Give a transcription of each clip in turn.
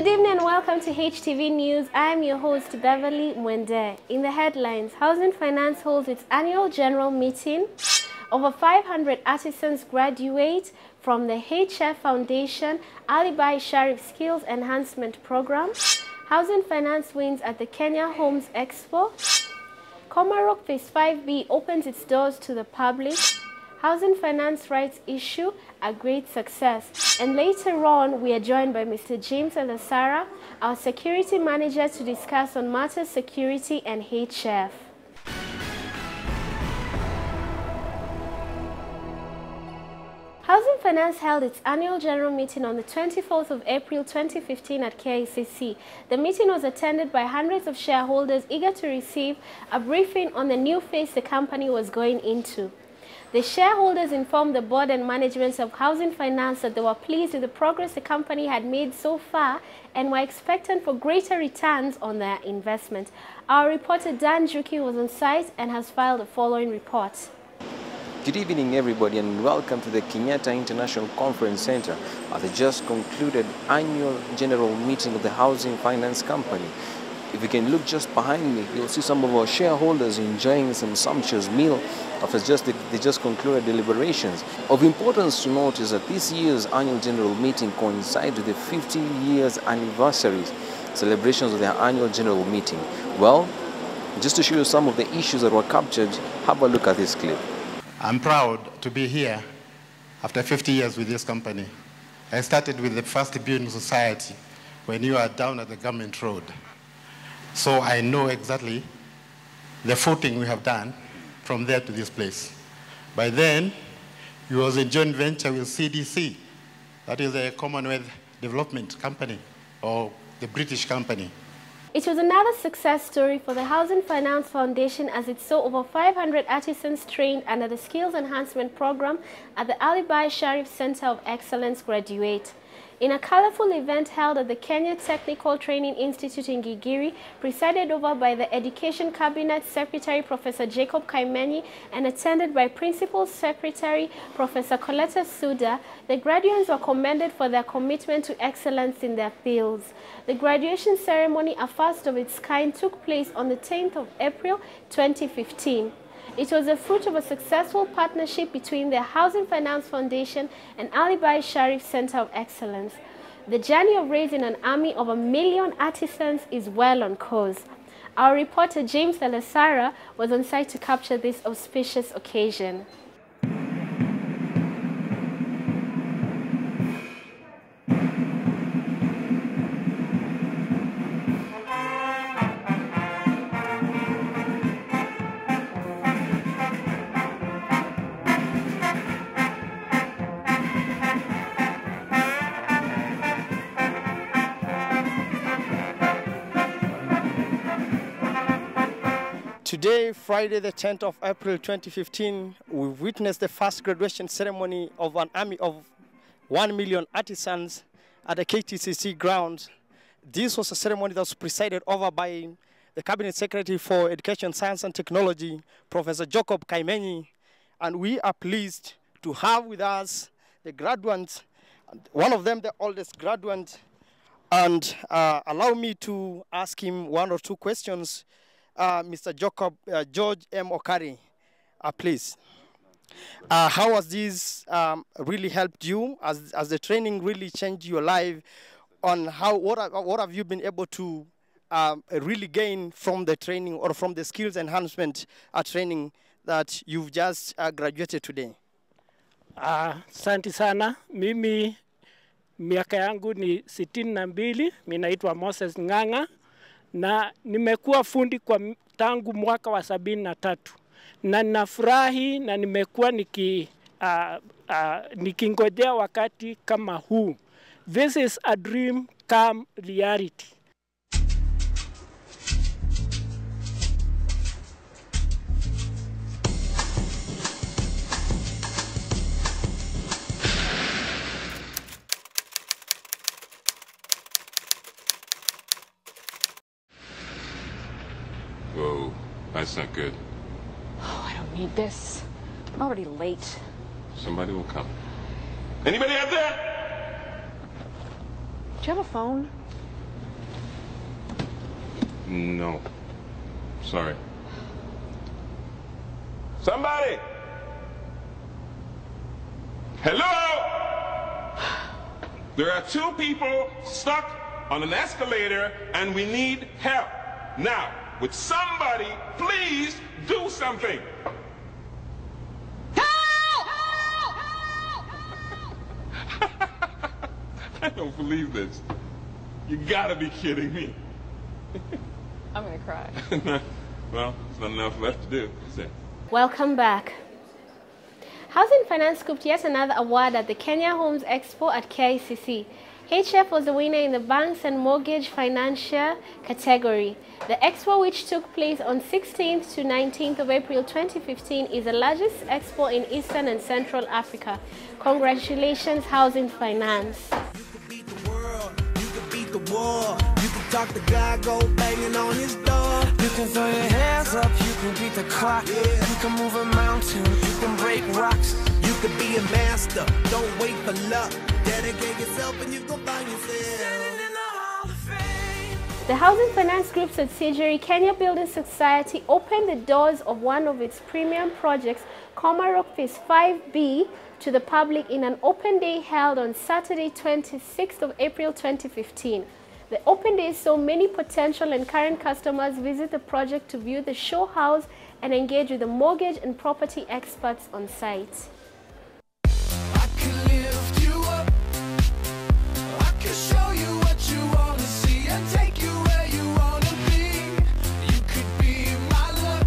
Good evening and welcome to HTV News. I am your host, Beverly Mwende. In the headlines, Housing Finance holds its annual general meeting. Over 500 artisans graduate from the HTV Foundation Alibi Sharif Skills Enhancement Program. Housing Finance wins at the Kenya Homes Expo. Komarok Phase 5B opens its doors to the public. Housing Finance rights issue a great success. And later on, we are joined by Mr. James Alasara, our security manager, to discuss on matters security and HF. Housing Finance held its annual general meeting on the 24th of April 2015 at KICC. The meeting was attended by hundreds of shareholders eager to receive a briefing on the new phase the company was going into. The shareholders informed the board and management of Housing Finance that they were pleased with the progress the company had made so far and were expectant for greater returns on their investment. Our reporter Dan Juki was on site and has filed the following report. Good evening, everybody, and welcome to the Kenyatta International Conference Center at the just concluded annual general meeting of the Housing Finance Company. If you can look just behind me, you'll see some of our shareholders enjoying some sumptuous meal after they just concluded deliberations. Of importance to note is that this year's annual general meeting coincides with the 50 years anniversary celebrations of their annual general meeting. Well, just to show you some of the issues that were captured, have a look at this clip. I'm proud to be here after 50 years with this company. I started with the first building society when you are down at the government road. So I know exactly the footing we have done from there to this place. By then, it was a joint venture with CDC. That is a Commonwealth Development Company, or the British company. It was another success story for the Housing Finance Foundation as it saw over 500 artisans trained under the Skills Enhancement Program at the Alibi Sharif Center of Excellence graduate. In a colorful event held at the Kenya Technical Training Institute in Gigiri, presided over by the Education Cabinet Secretary Professor Jacob Kaimenyi and attended by Principal Secretary Professor Coletta Suda, the graduates were commended for their commitment to excellence in their fields. The graduation ceremony, a first of its kind, took place on the 10th of April 2015. It was a fruit of a successful partnership between the Housing Finance Foundation and Alibi Sharif Center of Excellence. The journey of raising an army of 1 million artisans is well on course. Our reporter James Alasara was on site to capture this auspicious occasion. Today, Friday the 10th of April 2015, we witnessed the first graduation ceremony of an army of 1 million artisans at the KTCC grounds. This was a ceremony that was presided over by the Cabinet Secretary for Education, Science and Technology, Professor Jacob Kaimenyi, and we are pleased to have with us the graduates, one of them the oldest graduate, and allow me to ask him one or two questions. Mr. Jacob, George M. Okari, please. How has this really helped you? As the training really changed your life? On what have you been able to really gain from the training or from the skills enhancement training that you've just graduated today? Asante sana. Mimi miaka yangu ni 62. Mimi naitwa Moses Nganga. Na nimekuwa fundi kwa tangu mwaka wa 73 na ninafurahi na nimekuwa nikingojea wakati kama huu. This is a dream come reality. Whoa, that's not good. Oh, I don't need this. I'm already late. Somebody will come. Anybody out there? Do you have a phone? No. Sorry. Somebody! Hello? There are two people stuck on an escalator and we need help. Now, would somebody please do something? I don't believe this. You gotta be kidding me. I'm gonna cry. Well, there's not enough left to do, is there? Welcome back. Housing Finance scooped yet another award at the Kenya Homes Expo at KICC. HF was the winner in the Banks and Mortgage Financial category. The expo, which took place on 16th to 19th of April 2015, is the largest expo in Eastern and Central Africa. Congratulations, Housing Finance. You can talk the guy, go banging on his door. You can throw your hands up, you can beat the clock. Yeah. You can move a mountain, you can break rocks. You can be a master, don't wait for luck. Dedicate yourself and you can find yourself. Standing in the Hall of Fame. The Housing Finance Group subsidiary, Kenya Building Society, opened the doors of one of its premium projects, Komarok Phase 5B, to the public in an open day held on Saturday, 26th of April 2015. The open day saw many potential and current customers visit the project to view the show house and engage with the mortgage and property experts on site. I can lift you up. I can show you what you want to see and take you where you want to be. You could be my luck.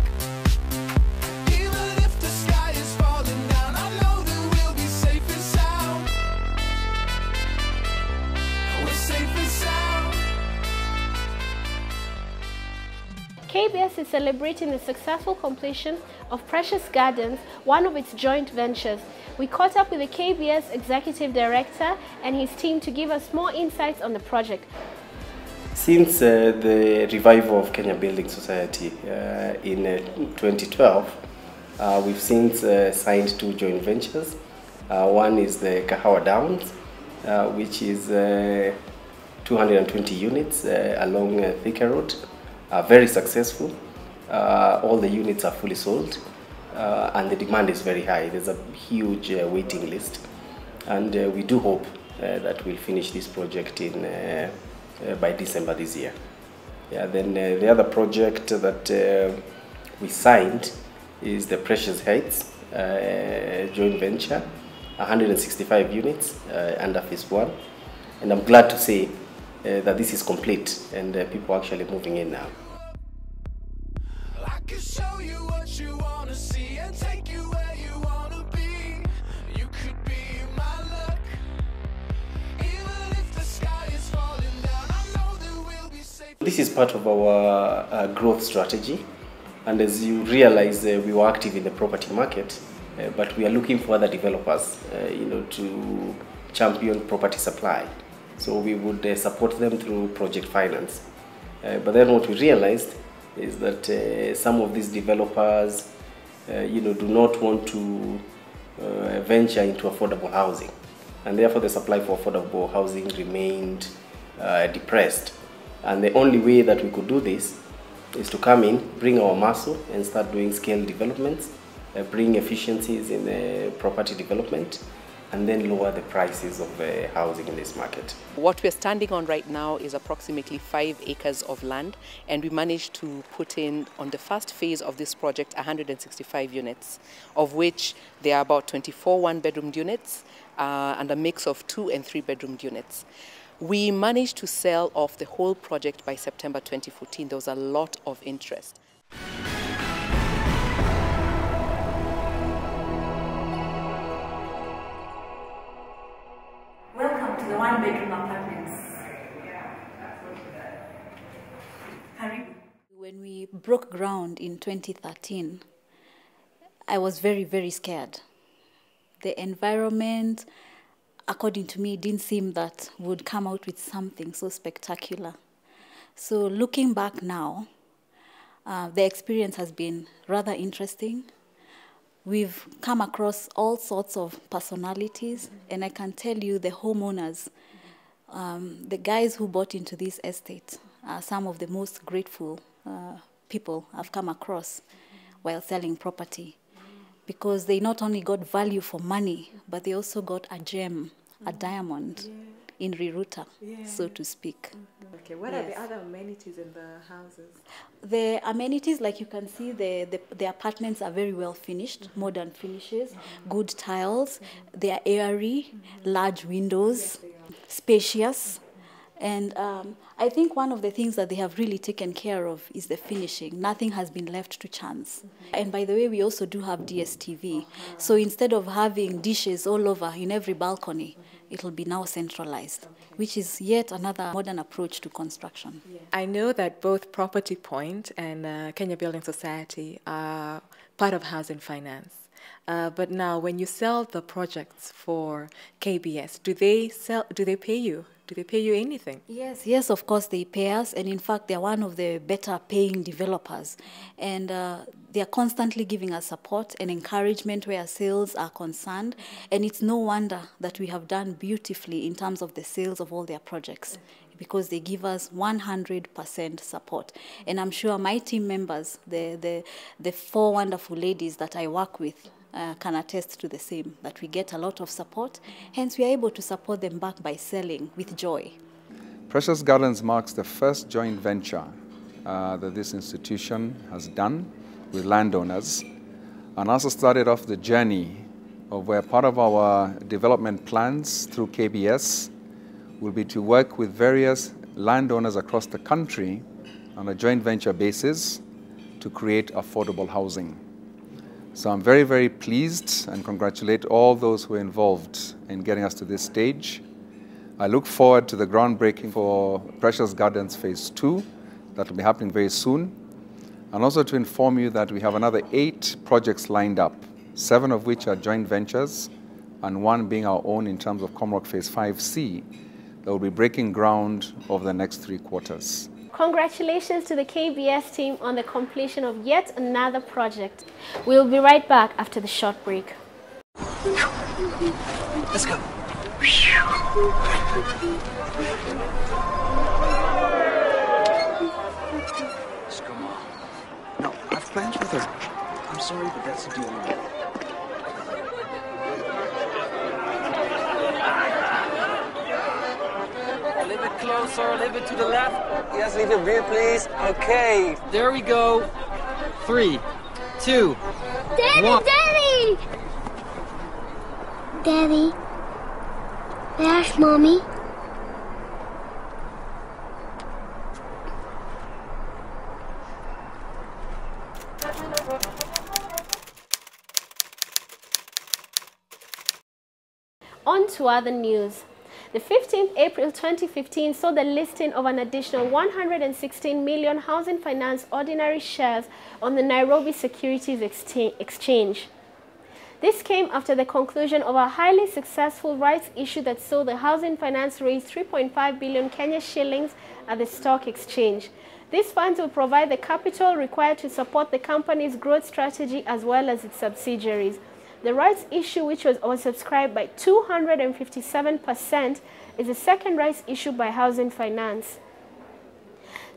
Even if the sky is falling down, I know that we'll be safe and sound. We're safe and sound. KBS is celebrating the successful completion of Precious Gardens, one of its joint ventures. We caught up with the KBS Executive Director and his team to give us more insights on the project. Since the revival of Kenya Building Society in 2012, we've since signed two joint ventures. One is the Kahawa Downs, which is 220 units along Thika Road. Very successful. All the units are fully sold and the demand is very high. There's a huge waiting list, and we do hope that we'll finish this project in by December this year. Yeah, then the other project that we signed is the Precious Heights joint venture, 165 units under Phase 1, and I'm glad to say that this is complete and people are actually moving in now. I can show you what you want to see and take you where you want to be. You could be my luck. Even if the sky is falling down, I know that we'll be safe. This is part of our growth strategy, and as you realize, we were active in the property market, but we are looking for other developers, to champion property supply. So we would support them through project finance. But then what we realized is that some of these developers, do not want to venture into affordable housing. And therefore the supply for affordable housing remained depressed. And the only way that we could do this is to come in, bring our muscle and start doing scale developments, bring efficiencies in property development, and then lower the prices of housing in this market. What we're standing on right now is approximately 5 acres of land, and we managed to put in, on the first phase of this project, 165 units, of which there are about 24 one-bedroom units and a mix of 2- and 3-bedroom units. We managed to sell off the whole project by September 2014. There was a lot of interest. Welcome to the one-bedroom apartments. When we broke ground in 2013, I was very, very scared. The environment, according to me, didn't seem that would come out with something so spectacular. So looking back now, the experience has been rather interesting. We've come across all sorts of personalities, and I can tell you the homeowners, the guys who bought into this estate, some of the most grateful people I've come across while selling property, because they not only got value for money, but they also got a gem, a diamond in Riruta, so to speak. Okay, what are the other amenities in the houses? The amenities, like you can see, the apartments are very well finished, modern finishes, good tiles, they are airy, large windows, spacious. And I think one of the things that they have really taken care of is the finishing. Nothing has been left to chance. And by the way, we also do have DSTV. So instead of having dishes all over in every balcony, it will be now centralized, which is yet another modern approach to construction. I know that both Property Point and Kenya Building Society are part of housing finance. But now, when you sell the projects for KBS, do they pay you? Do they pay you anything? Yes, of course they pay us, and in fact they're one of the better paying developers, and they are constantly giving us support and encouragement where sales are concerned, and it's no wonder that we have done beautifully in terms of the sales of all their projects, because they give us 100% support. And I'm sure my team members, the four wonderful ladies that I work with, can attest to the same, that we get a lot of support, hence we are able to support them back by selling with joy. Precious Gardens marks the first joint venture that this institution has done with landowners, and also started off the journey of where part of our development plans through KBS will be to work with various landowners across the country on a joint venture basis to create affordable housing. So I'm very, very pleased and congratulate all those who are involved in getting us to this stage. I look forward to the groundbreaking for Precious Gardens Phase 2 that will be happening very soon. And also to inform you that we have another 8 projects lined up, 7 of which are joint ventures, and 1 being our own in terms of Comrock Phase 5C, that will be breaking ground over the next 3 quarters. Congratulations to the KBS team on the completion of yet another project. We'll be right back after the short break. Let's go. Let's go, Mom. No, I've plans with her. I'm sorry, but that's the deal. A little bit closer, a little bit to the left. Yes, leave your beer, please. Okay, there we go. 3, 2, Daddy, 1. Daddy! Daddy, there's Mommy. On to other news. The 15th April 2015 saw the listing of an additional 116 million housing finance ordinary shares on the Nairobi Securities Exchange. This came after the conclusion of a highly successful rights issue that saw the housing finance raise 3.5 billion Kenya shillings at the stock exchange. These funds will provide the capital required to support the company's growth strategy as well as its subsidiaries. The rights issue, which was oversubscribed by 257%, is the second rights issue by Housing Finance.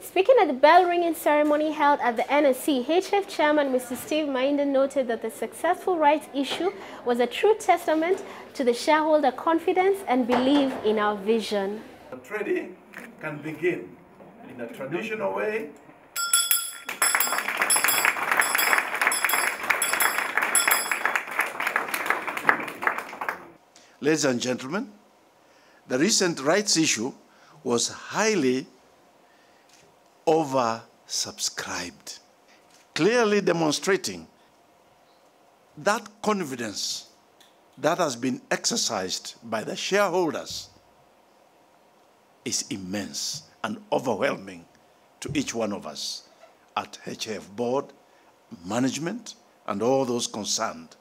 Speaking at the bell-ringing ceremony held at the NSC, HF Chairman Mr. Steve Mainda noted that the successful rights issue was a true testament to the shareholder confidence and belief in our vision. Trading can begin in a traditional way. Ladies and gentlemen, the recent rights issue was highly oversubscribed, clearly demonstrating that confidence that has been exercised by the shareholders is immense and overwhelming to each one of us at HF board, management, and all those concerned.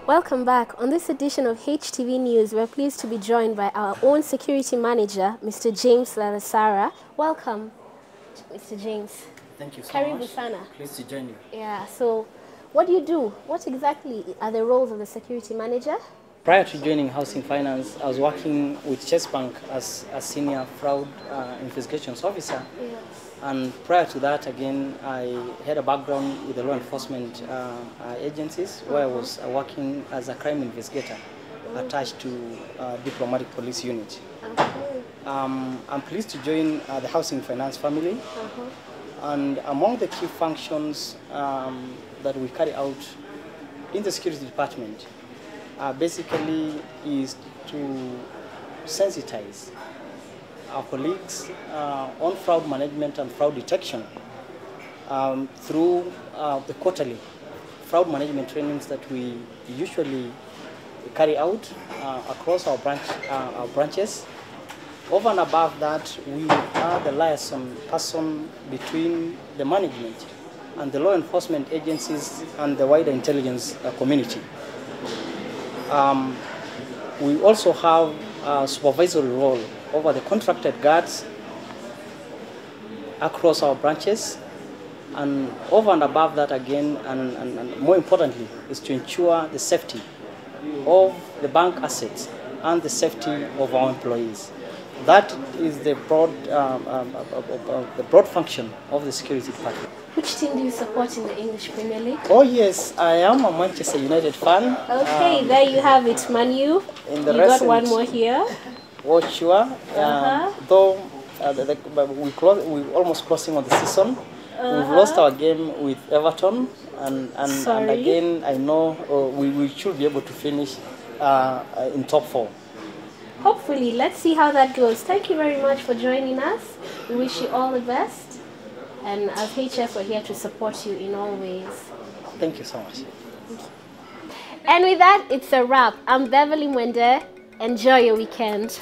Welcome back. On this edition of HTV News, we're pleased to be joined by our own security manager, Mr. James Lalasara. Welcome, Mr. James. Thank you so Karibu much. sana. Pleased to join you. Yeah, so what do you do? What exactly are the roles of the security manager? Prior to joining Housing Finance, I was working with Chase Bank as a senior fraud investigations officer. Yes. And prior to that, again, I had a background with the law enforcement agencies where I was working as a crime investigator attached to diplomatic police unit. I'm pleased to join the Housing Finance family. And among the key functions that we carry out in the security department basically is to sensitize our colleagues on fraud management and fraud detection through the quarterly fraud management trainings that we usually carry out across our branches. Over and above that, we are the liaison person between the management and the law enforcement agencies and the wider intelligence community. We also have a supervisory role over the contracted guards across our branches, and over and above that again, and more importantly, is to ensure the safety of the bank assets and the safety of our employees. That is the broad function of the security department. Which team do you support in the English Premier League? Oh yes, I am a Manchester United fan. Okay, there you have it, Manu. In the you got one more here. Oh sure. Though we're almost closing on the season. We've lost our game with Everton, and again I know we should be able to finish in top 4. Hopefully, let's see how that goes. Thank you very much for joining us. We wish you all the best. And as HF, we're here to support you in all ways. Thank you so much. And with that, it's a wrap. I'm Beverly Mwende. Enjoy your weekend.